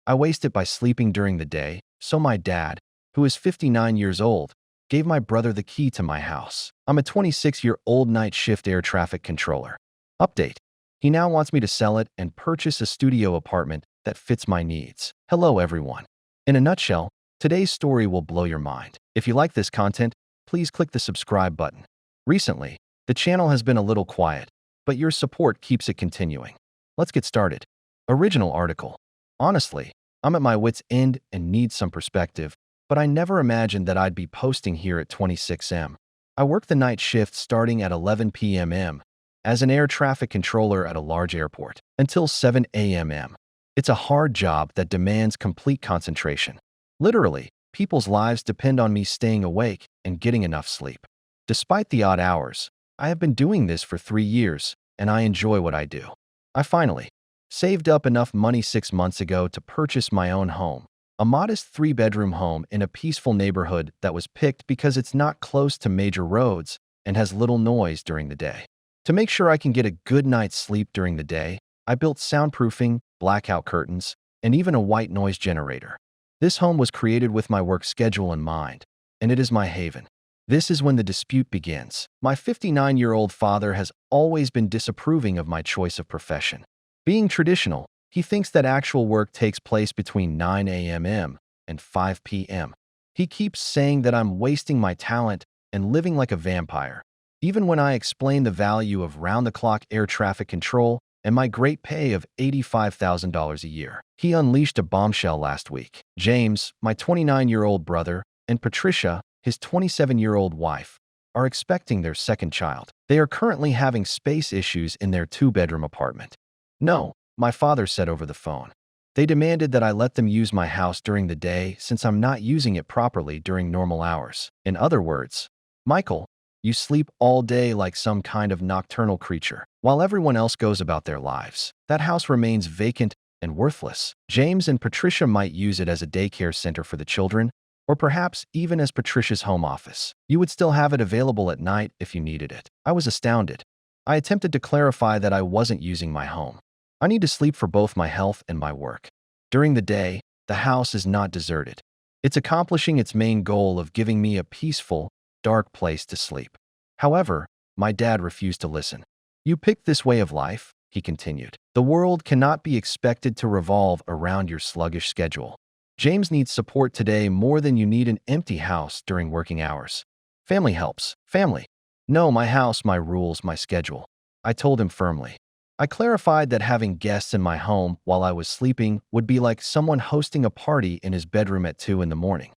I waste it by sleeping during the day, so my dad, who is 59 years old, gave my brother the key to my house. I'm a 26-year-old night shift air traffic controller. Update. He now wants me to sell it and purchase a studio apartment that fits my needs. Hello, everyone. In a nutshell, today's story will blow your mind. If you like this content, please click the subscribe button. Recently, the channel has been a little quiet, but your support keeps it continuing. Let's get started. Original article. Honestly, I'm at my wit's end and need some perspective, but I never imagined that I'd be posting here at 26 am. I work the night shift starting at 11 p.m. as an air traffic controller at a large airport until 7 a.m. It's a hard job that demands complete concentration. Literally, people's lives depend on me staying awake and getting enough sleep. Despite the odd hours, I have been doing this for 3 years, and I enjoy what I do. I finally saved up enough money 6 months ago to purchase my own home, a modest 3-bedroom home in a peaceful neighborhood that was picked because it's not close to major roads and has little noise during the day. To make sure I can get a good night's sleep during the day, I built soundproofing, blackout curtains, and even a white noise generator. This home was created with my work schedule in mind, and it is my haven. This is when the dispute begins. My 59-year-old father has always been disapproving of my choice of profession. Being traditional, he thinks that actual work takes place between 9 a.m. and 5 p.m. He keeps saying that I'm wasting my talent and living like a vampire. Even when I explain the value of round-the-clock air traffic control and my great pay of $85,000 a year, he unleashed a bombshell last week. James, my 29-year-old brother, and Patricia, his 27-year-old wife, are expecting their second child. They are currently having space issues in their 2-bedroom apartment. No, my father said over the phone. They demanded that I let them use my house during the day since I'm not using it properly during normal hours. In other words, Michael, you sleep all day like some kind of nocturnal creature, while everyone else goes about their lives. That house remains vacant and worthless. James and Patricia might use it as a daycare center for the children, or perhaps even as Patricia's home office. You would still have it available at night if you needed it. I was astounded. I attempted to clarify that I wasn't using my home. I need to sleep for both my health and my work. During the day, the house is not deserted. It's accomplishing its main goal of giving me a peaceful, dark place to sleep. However, my dad refused to listen. You picked this way of life, he continued. The world cannot be expected to revolve around your sluggish schedule. James needs support today more than you need an empty house during working hours. Family helps. Family. No, my house, my rules, my schedule. I told him firmly. I clarified that having guests in my home while I was sleeping would be like someone hosting a party in his bedroom at 2 in the morning.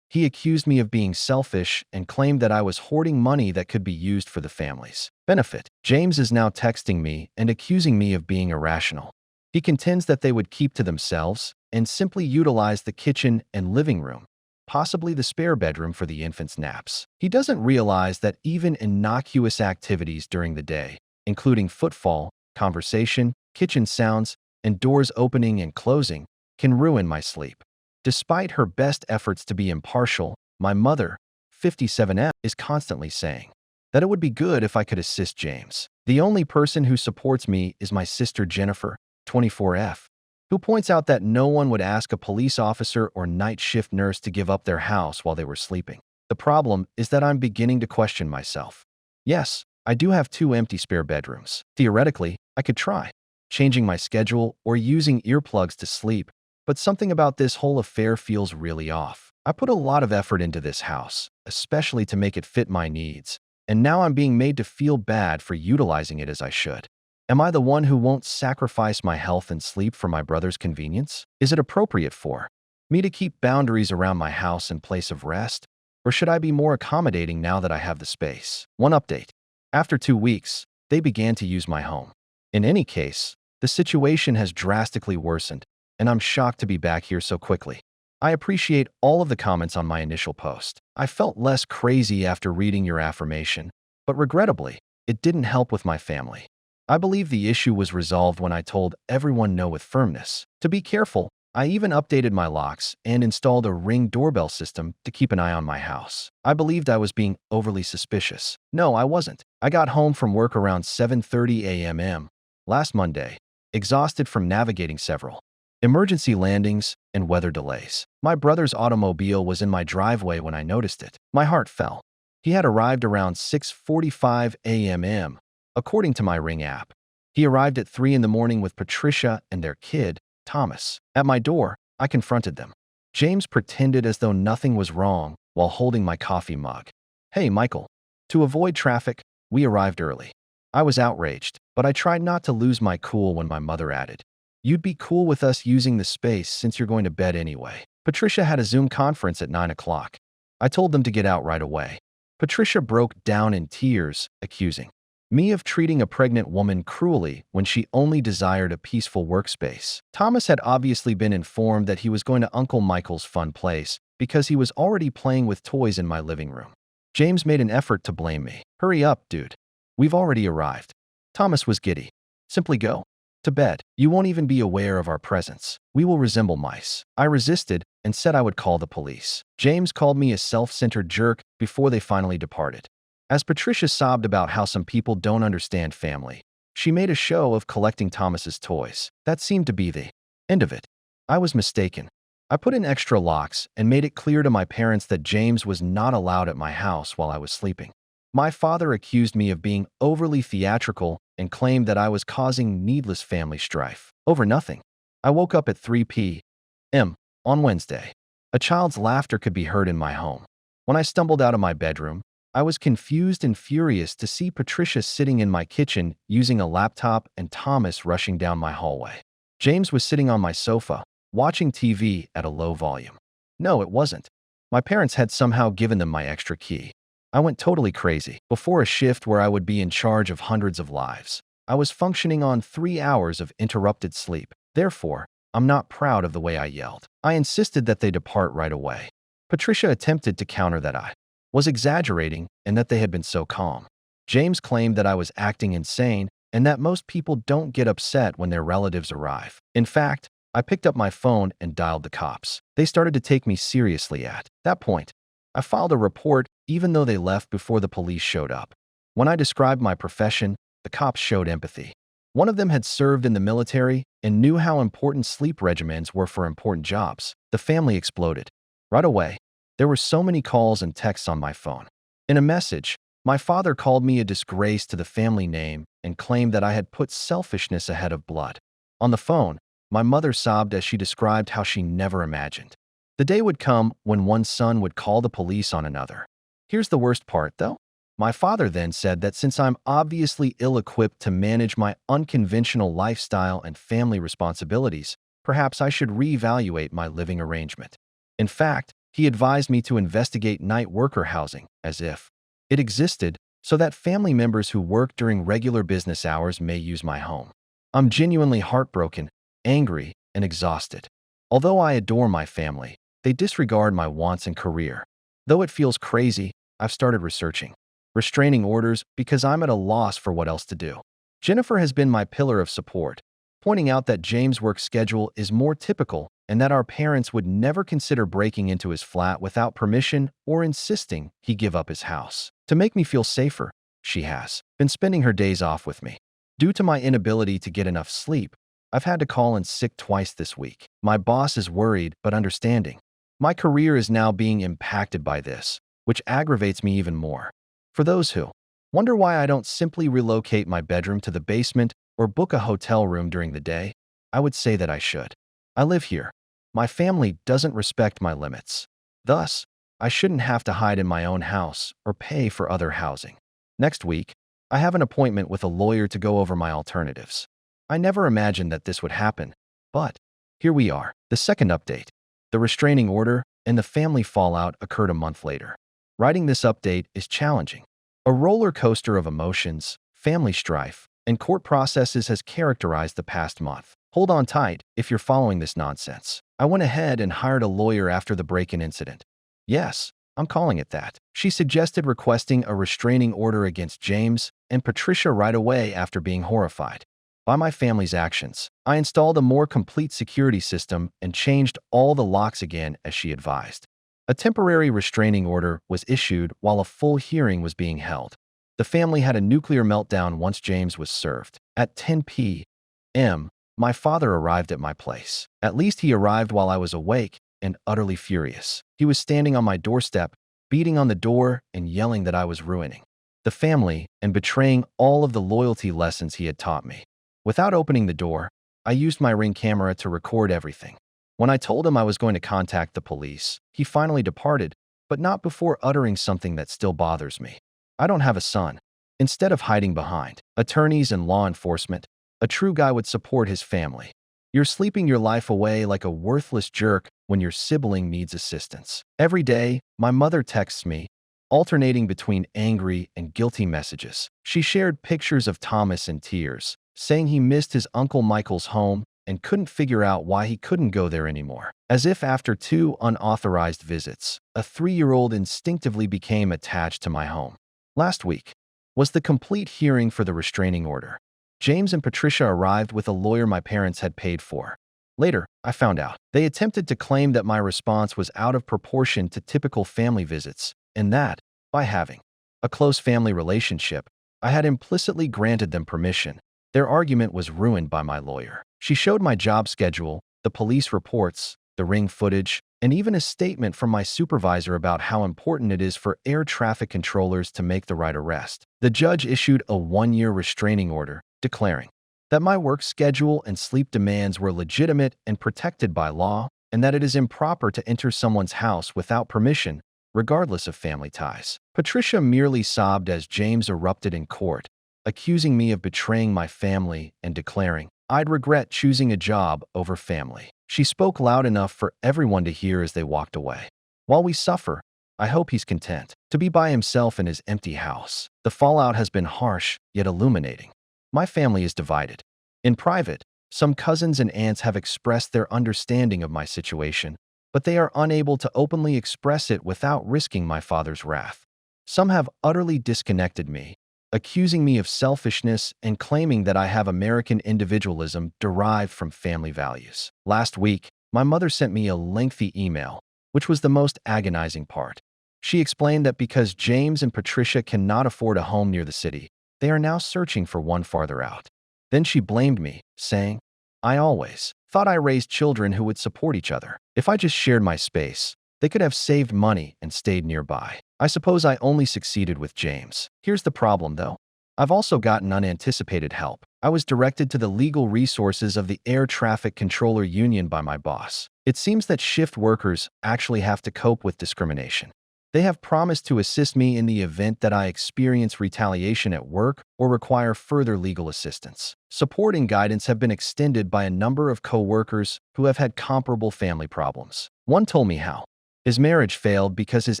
He accused me of being selfish and claimed that I was hoarding money that could be used for the family's benefit. James is now texting me and accusing me of being irrational. He contends that they would keep to themselves and simply utilize the kitchen and living room, possibly the spare bedroom for the infants' naps. He doesn't realize that even innocuous activities during the day, including footfall, conversation, kitchen sounds, and doors opening and closing, can ruin my sleep. Despite her best efforts to be impartial, my mother, 57F, is constantly saying that it would be good if I could assist James. The only person who supports me is my sister Jennifer, 24F, who points out that no one would ask a police officer or night shift nurse to give up their house while they were sleeping. The problem is that I'm beginning to question myself. Yes, I do have 2 empty spare bedrooms. Theoretically, I could try changing my schedule or using earplugs to sleep, but something about this whole affair feels really off. I put a lot of effort into this house, especially to make it fit my needs, and now I'm being made to feel bad for utilizing it as I should. Am I the one who won't sacrifice my health and sleep for my brother's convenience? Is it appropriate for me to keep boundaries around my house and place of rest, or should I be more accommodating now that I have the space? One update. After 2 weeks, they began to use my home. In any case, the situation has drastically worsened, and I'm shocked to be back here so quickly. I appreciate all of the comments on my initial post. I felt less crazy after reading your affirmation, but regrettably, it didn't help with my family. I believe the issue was resolved when I told everyone no with firmness. To be careful, I even updated my locks and installed a Ring doorbell system to keep an eye on my house. I believed I was being overly suspicious. No, I wasn't. I got home from work around 7:30 a.m. last Monday, exhausted from navigating several emergency landings, and weather delays. My brother's automobile was in my driveway when I noticed it. My heart fell. He had arrived around 6:45 a.m. according to my Ring app. He arrived at 3 in the morning with Patricia and their kid, Thomas. At my door, I confronted them. James pretended as though nothing was wrong while holding my coffee mug. "Hey, Michael." To avoid traffic, we arrived early. I was outraged, but I tried not to lose my cool when my mother added, "You'd be cool with us using the space since you're going to bed anyway." Patricia had a Zoom conference at 9 o'clock. I told them to get out right away. Patricia broke down in tears, accusing me of treating a pregnant woman cruelly when she only desired a peaceful workspace. Thomas had obviously been informed that he was going to Uncle Michael's fun place because he was already playing with toys in my living room. James made an effort to blame me. "Hurry up, dude. We've already arrived." Thomas was giddy. "Simply go to bed. You won't even be aware of our presence. We will resemble mice." I resisted and said I would call the police. James called me a self-centered jerk before they finally departed. As Patricia sobbed about how some people don't understand family, she made a show of collecting Thomas's toys. That seemed to be the end of it. I was mistaken. I put in extra locks and made it clear to my parents that James was not allowed at my house while I was sleeping. My father accused me of being overly theatrical and claimed that I was causing needless family strife over nothing. I woke up at 3 p.m. on Wednesday. A child's laughter could be heard in my home. When I stumbled out of my bedroom, I was confused and furious to see Patricia sitting in my kitchen using a laptop and Thomas rushing down my hallway. James was sitting on my sofa, watching TV at a low volume. No, it wasn't. My parents had somehow given them my extra key. I went totally crazy. Before a shift where I would be in charge of hundreds of lives, I was functioning on 3 hours of interrupted sleep. Therefore, I'm not proud of the way I yelled. I insisted that they depart right away. Patricia attempted to counter that I was exaggerating and that they had been so calm. James claimed that I was acting insane and that most people don't get upset when their relatives arrive. In fact, I picked up my phone and dialed the cops. They started to take me seriously at that point. I filed a report even though they left before the police showed up. When I described my profession, the cops showed empathy. One of them had served in the military and knew how important sleep regimens were for important jobs. The family exploded. Right away, there were so many calls and texts on my phone. In a message, my father called me a disgrace to the family name and claimed that I had put selfishness ahead of blood. On the phone, my mother sobbed as she described how she never imagined the day would come when one son would call the police on another. Here's the worst part, though. My father then said that since I'm obviously ill-equipped to manage my unconventional lifestyle and family responsibilities, perhaps I should reevaluate my living arrangement. In fact, he advised me to investigate night worker housing, as if it existed, so that family members who work during regular business hours may use my home. I'm genuinely heartbroken, angry, and exhausted. Although I adore my family, they disregard my wants and career. Though it feels crazy, I've started researching restraining orders because I'm at a loss for what else to do. Jennifer has been my pillar of support, pointing out that James' work schedule is more typical and that our parents would never consider breaking into his flat without permission or insisting he give up his house. To make me feel safer, she has been spending her days off with me. Due to my inability to get enough sleep, I've had to call in sick twice this week. My boss is worried but understanding. My career is now being impacted by this, which aggravates me even more. For those who wonder why I don't simply relocate my bedroom to the basement or book a hotel room during the day, I would say that I should. I live here. My family doesn't respect my limits. Thus, I shouldn't have to hide in my own house or pay for other housing. Next week, I have an appointment with a lawyer to go over my alternatives. I never imagined that this would happen, but here we are. The second update. The restraining order and the family fallout occurred a month later. Writing this update is challenging. A roller coaster of emotions, family strife, and court processes has characterized the past month. Hold on tight if you're following this nonsense. I went ahead and hired a lawyer after the break-in incident. Yes, I'm calling it that. She suggested requesting a restraining order against James and Patricia right away after being horrified by my family's actions. I installed a more complete security system and changed all the locks again as she advised. A temporary restraining order was issued while a full hearing was being held. The family had a nuclear meltdown once James was served. At 10 p.m., My father arrived at my place. At least he arrived while I was awake and utterly furious. He was standing on my doorstep, beating on the door and yelling that I was ruining the family and betraying all of the loyalty lessons he had taught me. Without opening the door, I used my Ring camera to record everything. When I told him I was going to contact the police, he finally departed, but not before uttering something that still bothers me. I don't have a son. Instead of hiding behind attorneys and law enforcement, a true guy would support his family. You're sleeping your life away like a worthless jerk when your sibling needs assistance. Every day, my mother texts me, alternating between angry and guilty messages. She shared pictures of Thomas in tears, saying he missed his Uncle Michael's home and couldn't figure out why he couldn't go there anymore. As if after 2 unauthorized visits, a 3-year-old instinctively became attached to my home. Last week was the complete hearing for the restraining order. James and Patricia arrived with a lawyer my parents had paid for. Later, I found out they attempted to claim that my response was out of proportion to typical family visits, and that, by having a close family relationship, I had implicitly granted them permission. Their argument was ruined by my lawyer. She showed my job schedule, the police reports, the Ring footage, and even a statement from my supervisor about how important it is for air traffic controllers to make the right arrest. The judge issued a 1-year restraining order, declaring that my work schedule and sleep demands were legitimate and protected by law, and that it is improper to enter someone's house without permission, regardless of family ties. Patricia merely sobbed as James erupted in court, accusing me of betraying my family and declaring I'd regret choosing a job over family. She spoke loud enough for everyone to hear as they walked away. While we suffer, I hope he's content to be by himself in his empty house. The fallout has been harsh, yet illuminating. My family is divided. In private, some cousins and aunts have expressed their understanding of my situation, but they are unable to openly express it without risking my father's wrath. Some have utterly disconnected me, accusing me of selfishness and claiming that I have American individualism derived from family values. Last week, my mother sent me a lengthy email, which was the most agonizing part. She explained that because James and Patricia cannot afford a home near the city, they are now searching for one farther out. Then she blamed me, saying, I always thought I raised children who would support each other. If I just shared my space, they could have saved money and stayed nearby. I suppose I only succeeded with James. Here's the problem, though. I've also gotten unanticipated help. I was directed to the legal resources of the Air Traffic Controller Union by my boss. It seems that shift workers actually have to cope with discrimination. They have promised to assist me in the event that I experience retaliation at work or require further legal assistance. Support and guidance have been extended by a number of co-workers who have had comparable family problems. One told me how his marriage failed because his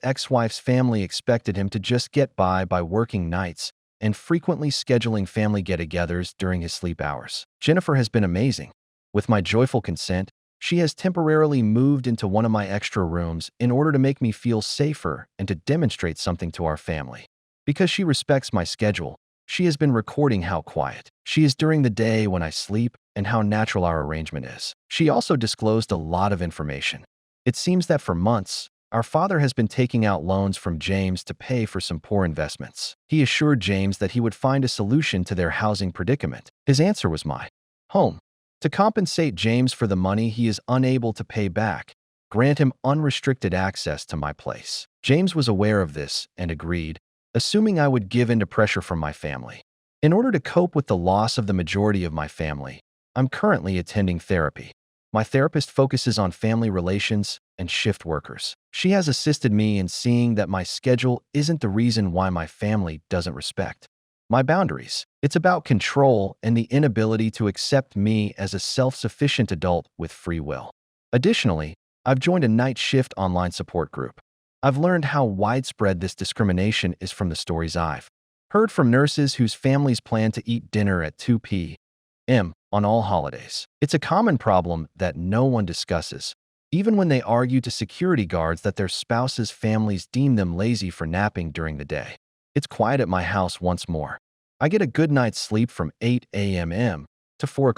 ex-wife's family expected him to just get by working nights and frequently scheduling family get-togethers during his sleep hours. Jennifer has been amazing. With my joyful consent, she has temporarily moved into one of my extra rooms in order to make me feel safer and to demonstrate something to our family. Because she respects my schedule, she has been recording how quiet she is during the day when I sleep and how natural our arrangement is. She also disclosed a lot of information. It seems that for months, our father has been taking out loans from James to pay for some poor investments. He assured James that he would find a solution to their housing predicament. His answer was my home. To compensate James for the money he is unable to pay back, grant him unrestricted access to my place. James was aware of this and agreed, assuming I would give in to pressure from my family. In order to cope with the loss of the majority of my family, I'm currently attending therapy. My therapist focuses on family relations and shift workers. She has assisted me in seeing that my schedule isn't the reason why my family doesn't respect my boundaries. It's about control and the inability to accept me as a self-sufficient adult with free will. Additionally, I've joined a night shift online support group. I've learned how widespread this discrimination is from the stories I've heard from nurses whose families plan to eat dinner at 2 p.m. on all holidays. It's a common problem that no one discusses, even when they argue to security guards that their spouses' families deem them lazy for napping during the day. It's quiet at my house once more. I get a good night's sleep from 8 a.m. to 4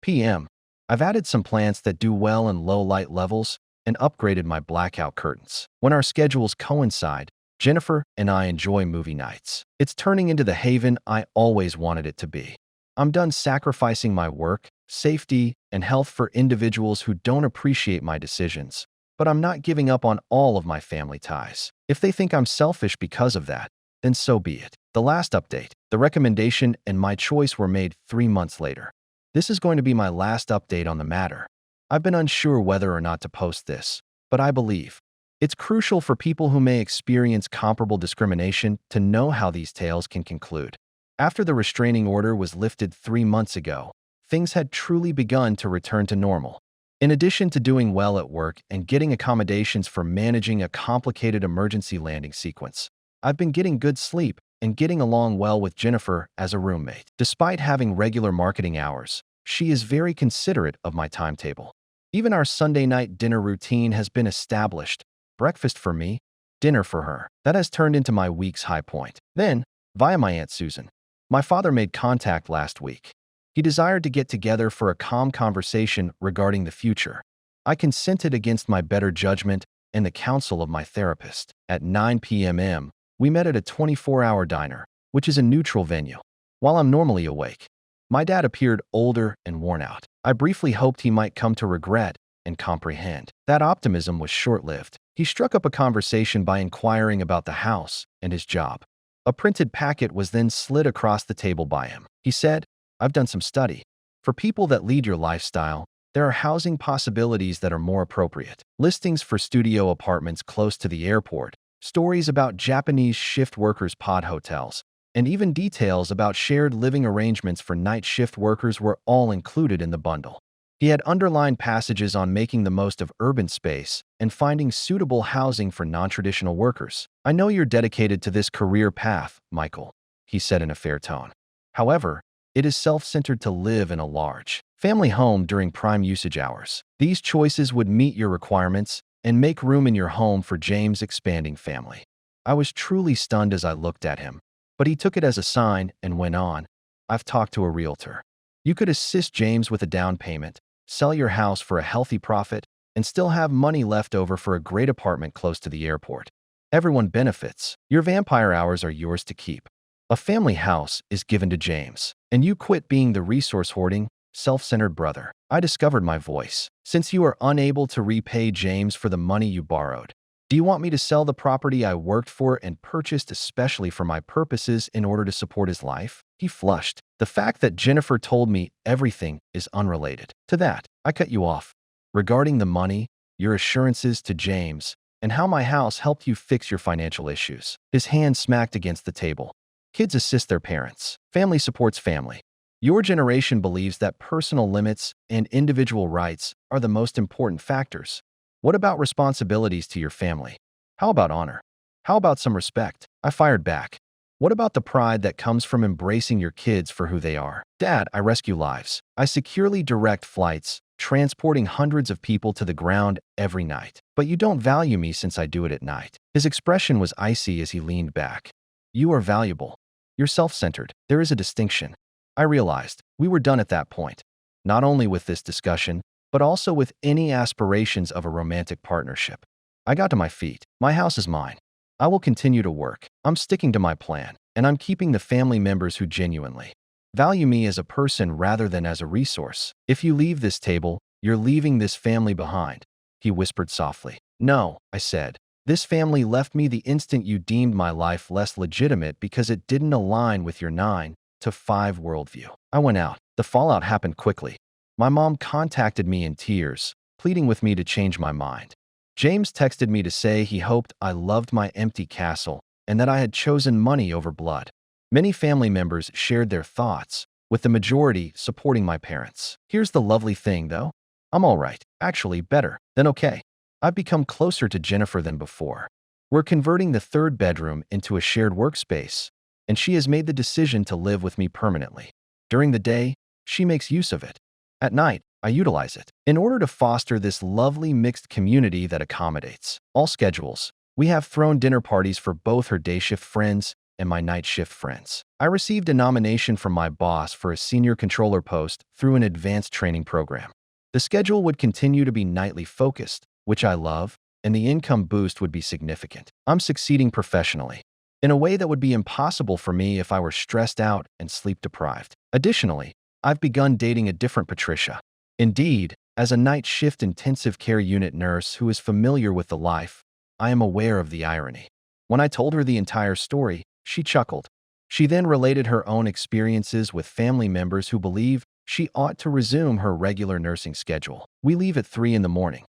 p.m. I've added some plants that do well in low light levels and upgraded my blackout curtains. When our schedules coincide, Jennifer and I enjoy movie nights. It's turning into the haven I always wanted it to be. I'm done sacrificing my work safety, and health for individuals who don't appreciate my decisions. But I'm not giving up on all of my family ties. If they think I'm selfish because of that, then so be it. The last update, the recommendation and my choice were made 3 months later. This is going to be my last update on the matter. I've been unsure whether or not to post this, but I believe it's crucial for people who may experience comparable discrimination to know how these tales can conclude. After the restraining order was lifted 3 months ago, things had truly begun to return to normal. In addition to doing well at work and getting accommodations for managing a complicated emergency landing sequence, I've been getting good sleep and getting along well with Jennifer as a roommate. Despite having regular marketing hours, she is very considerate of my timetable. Even our Sunday night dinner routine has been established. Breakfast for me, dinner for her. That has turned into my week's high point. Then, via my Aunt Susan, my father made contact last week. He desired to get together for a calm conversation regarding the future. I consented against my better judgment and the counsel of my therapist. At 9 p.m., we met at a 24-hour diner, which is a neutral venue. While I'm normally awake, my dad appeared older and worn out. I briefly hoped he might come to regret and comprehend. That optimism was short-lived. He struck up a conversation by inquiring about the house and his job. A printed packet was then slid across the table by him. He said, "I've done some study. For people that lead your lifestyle, there are housing possibilities that are more appropriate. Listings for studio apartments close to the airport, stories about Japanese shift workers' pod hotels, and even details about shared living arrangements for night shift workers were all included in the bundle." He had underlined passages on making the most of urban space and finding suitable housing for non-traditional workers. "I know you're dedicated to this career path, Michael," he said in a fair tone. "However, it is self-centered to live in a large family home during prime usage hours. These choices would meet your requirements and make room in your home for James' expanding family." I was truly stunned as I looked at him, but he took it as a sign and went on, "I've talked to a realtor. You could assist James with a down payment, sell your house for a healthy profit, and still have money left over for a great apartment close to the airport. Everyone benefits. Your vampire hours are yours to keep. A family house is given to James, and you quit being the resource-hoarding, self-centered brother." I discovered my voice. "Since you are unable to repay James for the money you borrowed, do you want me to sell the property I worked for and purchased especially for my purposes in order to support his life?" He flushed. "The fact that Jennifer told me everything is unrelated to that." I cut you off. "Regarding the money, your assurances to James, and how my house helped you fix your financial issues." His hand smacked against the table. "Kids assist their parents. Family supports family. Your generation believes that personal limits and individual rights are the most important factors. What about responsibilities to your family? How about honor? How about some respect?" I fired back. "What about the pride that comes from embracing your kids for who they are?" "Dad, I rescue lives. I securely direct flights, transporting hundreds of people to the ground every night. But you don't value me since I do it at night." His expression was icy as he leaned back. "You are valuable. You're self-centered. There is a distinction." I realized we were done at that point, not only with this discussion, but also with any aspirations of a romantic partnership. I got to my feet. "My house is mine. I will continue to work. I'm sticking to my plan, and I'm keeping the family members who genuinely value me as a person rather than as a resource. If you leave this table, you're leaving this family behind," he whispered softly. "No," I said. "This family left me the instant you deemed my life less legitimate because it didn't align with your 9 to 5 worldview." I went out. The fallout happened quickly. My mom contacted me in tears, pleading with me to change my mind. James texted me to say he hoped I loved my empty castle and that I had chosen money over blood. Many family members shared their thoughts, with the majority supporting my parents. Here's the lovely thing, though. I'm all right. Actually, better than okay. I've become closer to Jennifer than before. We're converting the third bedroom into a shared workspace, and she has made the decision to live with me permanently. During the day, she makes use of it. At night, I utilize it. In order to foster this lovely mixed community that accommodates all schedules, we have thrown dinner parties for both her day shift friends and my night shift friends. I received a nomination from my boss for a senior controller post through an advanced training program. The schedule would continue to be nightly focused, which I love, and the income boost would be significant. I'm succeeding professionally in a way that would be impossible for me if I were stressed out and sleep deprived. Additionally, I've begun dating a different Patricia. Indeed, as a night shift intensive care unit nurse who is familiar with the life, I am aware of the irony. When I told her the entire story, she chuckled. She then related her own experiences with family members who believe she ought to resume her regular nursing schedule. We leave at 3 in the morning.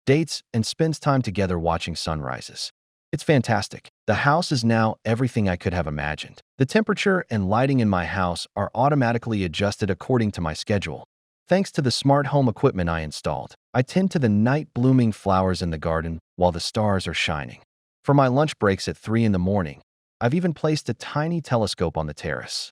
Dates and spends time together watching sunrises. It's fantastic. The house is now everything I could have imagined. The temperature and lighting in my house are automatically adjusted according to my schedule. Thanks to the smart home equipment I installed, I tend to the night blooming flowers in the garden while the stars are shining. For my lunch breaks at 3 in the morning, I've even placed a tiny telescope on the terrace.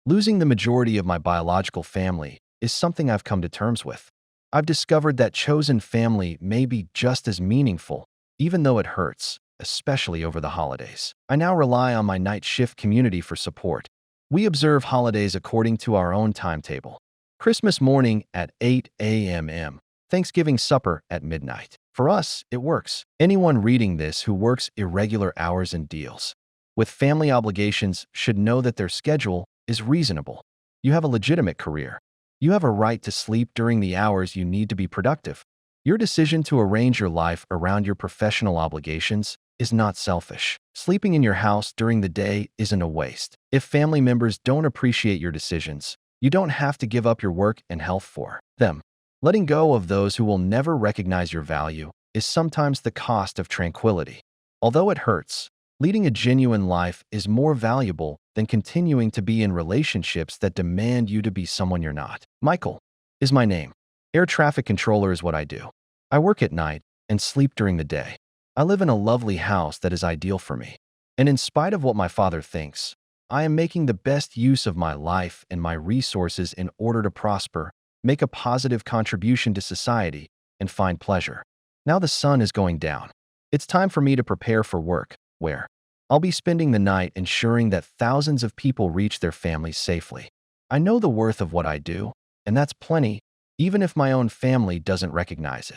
Losing the majority of my biological family is something I've come to terms with. I've discovered that chosen family may be just as meaningful, even though it hurts, especially over the holidays. I now rely on my night shift community for support. We observe holidays according to our own timetable. Christmas morning at 8 a.m. Thanksgiving supper at midnight. For us, it works. Anyone reading this who works irregular hours and deals with family obligations should know that their schedule is reasonable. You have a legitimate career. You have a right to sleep during the hours you need to be productive. Your decision to arrange your life around your professional obligations is not selfish. Sleeping in your house during the day isn't a waste. If family members don't appreciate your decisions, you don't have to give up your work and health for them. Letting go of those who will never recognize your value is sometimes the cost of tranquility. Although it hurts, leading a genuine life is more valuable than continuing to be in relationships that demand you to be someone you're not. Michael is my name. Air traffic controller is what I do. I work at night and sleep during the day. I live in a lovely house that is ideal for me. And in spite of what my father thinks, I am making the best use of my life and my resources in order to prosper, make a positive contribution to society, and find pleasure. Now the sun is going down. It's time for me to prepare for work, where I'll be spending the night ensuring that thousands of people reach their families safely. I know the worth of what I do, and that's plenty, even if my own family doesn't recognize it.